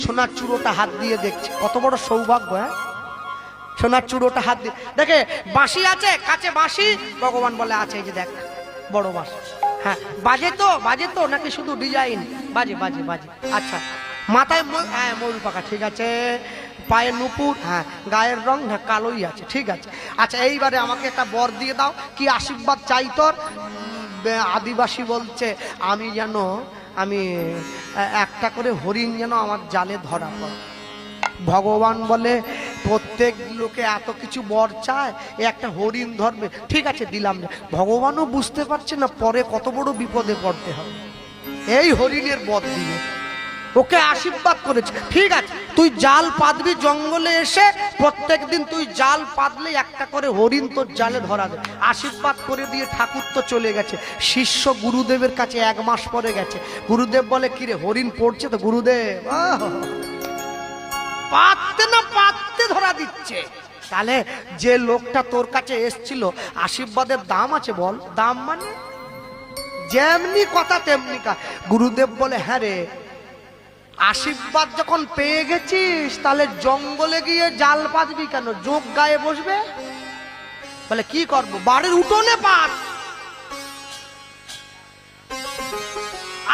সোনার চূড়োটা হাত দিয়ে দেখছে, কত বড় সৌভাগ্য। হ্যাঁ, সোনার চূড়োটা হাত দিয়ে দেখে বাঁশি আছে, কাছে বাঁশি। ভগবান বলে আছে, এই যে দেখ বড় বাঁশি। হ্যাঁ, বাজে তো নাকি শুধু ডিজাইন? বাজে বাজে বাজে। আচ্ছা, মাথায় হ্যাঁ ময়ূর পাখা, ঠিক আছে। পায়ে নুপুর, হ্যাঁ। গায়ের রং, হ্যাঁ কালোই আছে, ঠিক আছে। আচ্ছা, এইবারে আমাকে একটা বর দিয়ে দাও, কি আশীর্বাদ চাই তোর? আদিবাসী বলছে, আমি একটা করে হরিণ যেন আমার জালে ধরা পড়ে। ভগবান বলে, প্রত্যেক লোকে এত কিছু বর চায়, একটা হরিণ ধরবে, ঠিক আছে দিলাম না। ভগবানও বুঝতে পারছে না পরে কত বড় বিপদে পড়তে হবে, এই হরিণের বর দিলে। ওকে আশীর্বাদ করেছে, ঠিক আছে তুই জাল পাতবি জঙ্গলে এসে, প্রত্যেক দিন তুই জাল পাতলে একটা করে হরিণ তোর জালে ধরা দেবে। আশীর্বাদ করে দিয়ে ঠাকুর তো চলে গেছে। শিষ্য গুরুদেবের কাছে 1 মাস পরে গেছে। গুরুদেব বলে, কিরে হরিণ পড়ছে তো? গুরুদেব পাততে না পাততে ধরা দিচ্ছে। তাহলে যে লোকটা তোর কাছে এসছিল, আশীর্বাদের দাম আছে বল? দাম মানে যেমনি কথা তেমনি কাজ। গুরুদেব বলে, হ্যাঁ রে, আশীর্বাদ যখন পেয়ে গেছিস তাহলে জঙ্গলে গিয়ে জাল পাতবি কেন? যোগ গায়ে বসবে? বলে কি করব? বাড়ির উঠোনে পাত।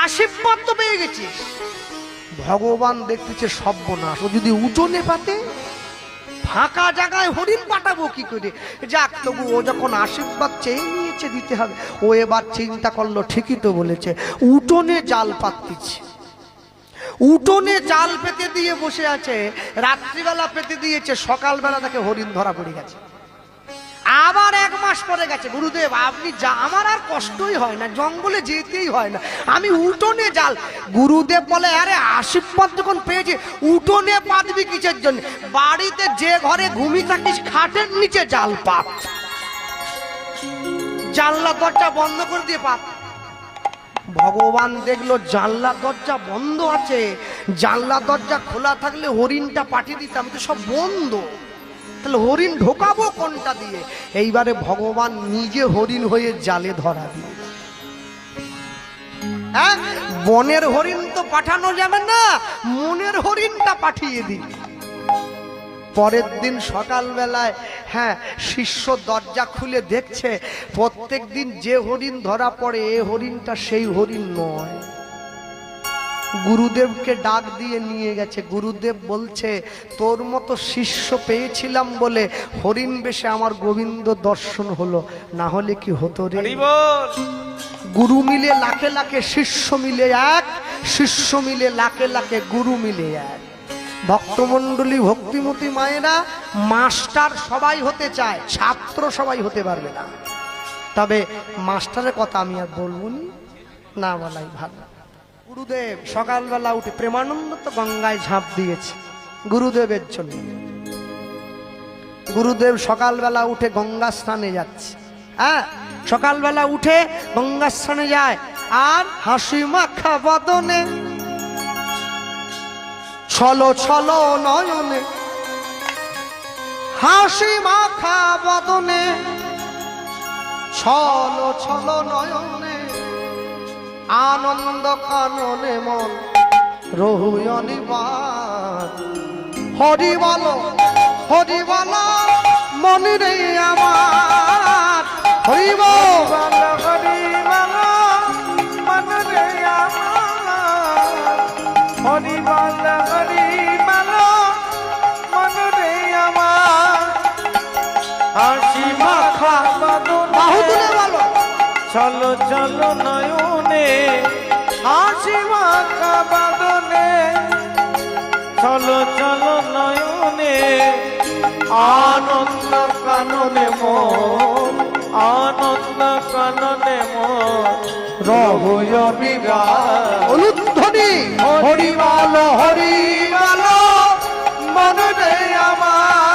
আশীর্বাদ তো পেয়ে গেছিস। ভগবান দেখতেছে সর্বনাশ, ও যদি উঠোনে পাতে, ফাঁকা জায়গায় হরিণ পাঠাবো কি করে? যাক, তবু ও যখন আশীর্বাদ চেয়ে নিয়েছে, দিতে হবে। ও এবার চিন্তা করলো, ঠিকই তো বলেছে, উঠোনে জাল পাততেছে। উঠোনে জাল পেতে দিয়ে বসে আছে, রাত্রিবেলা পেতে দিয়েছে, সকালবেলা তাকে হরিণ ধরা পড়ে গেছে। আবার 1 মাস পরে গেছে, গুরুদেব আপনি আমার আর কষ্টই হয় না, জঙ্গলে যেতেই হয় না, আমি উঠোনে জাল। গুরুদেব বলে, আরে আশীর্বাদ যখন পেয়েছে, উঠোনে পাতবি কিসের জন্য? বাড়িতে যে ঘরে ঘুমিয়ে থাকিস, খাটের নিচে জাল পাত, জানলা দরজা বন্ধ করে দিয়ে পাত। ভগবান দেখলো জানলা দরজা বন্ধ আছে, জানলা দরজা খোলা থাকলে হরিণটা পাঠিয়ে দিতাম, তো সব বন্ধ, তাহলে হরিণ ঢোকাবো কোনটা দিয়ে? এইবারে ভগবান নিজে হরিণ হয়ে জালে ধরা দিয়ে। হ্যাঁ, বনের হরিণ তো পাঠানো যাবে না, মনের হরিণটা পাঠিয়ে দিই। পরের দিন সকালবেলায়, হ্যাঁ, শিষ্য দরজা খুলে দেখছে, প্রত্যেক দিন যে হরিণ ধরা পড়ে, এ হরিণটা সেই হরিণ নয়। গুরুদেবকে ডাক দিয়ে নিয়ে গেছে। গুরুদেব বলছে, তোর মতো শিষ্য পেয়েছিলাম বলে হরিণ বেশে আমার গোবিন্দ দর্শন হলো, না হলে কি হতো রে? গুরু মিলে লাখে লাখে, শিষ্য মিলে এক, শিষ্য মিলে লাখে লাখে, গুরু মিলে এক। ভক্তমণ্ডলী, ভক্তিমতী মায়েরা, মাস্টার সবাই হতে চায়, ছাত্র সবাই হতে পারবে না। তবে মাস্টারের কথা আমি আর বলবো না, বলাই ভালো। গুরুদেব সকালবেলা উঠে, প্রেমানন্দ তো গঙ্গায় ঝাঁপ দিয়েছে গুরুদেবের জন্য। গুরুদেব সকালবেলা উঠে গঙ্গা স্নানে যাচ্ছে। হ্যাঁ, সকালবেলা উঠে গঙ্গা স্নানে যায়, আর হাসি মাখা বদনে, ছলো ছলো নয়নে, হাসি মাখা বদনে, ছলো ছলো নয়নে, আনন্দ কাননে মন রহুয়নিবার। হরি বলো মনে রে আমার, হরি বলো মনে রে আমার, হরি বলো মনে রে আমার। হাসি মাখা বাহু তুলে বলো, চলো চলো নয়নে, হাসি মাখা বাদনে, চলো চলো নয়নে, আনন্দ কাননে মন, আনন্দ কাননে মন রহুয় বিরাজ। অনুধ্বনি হরি বলো মনে রে আমার,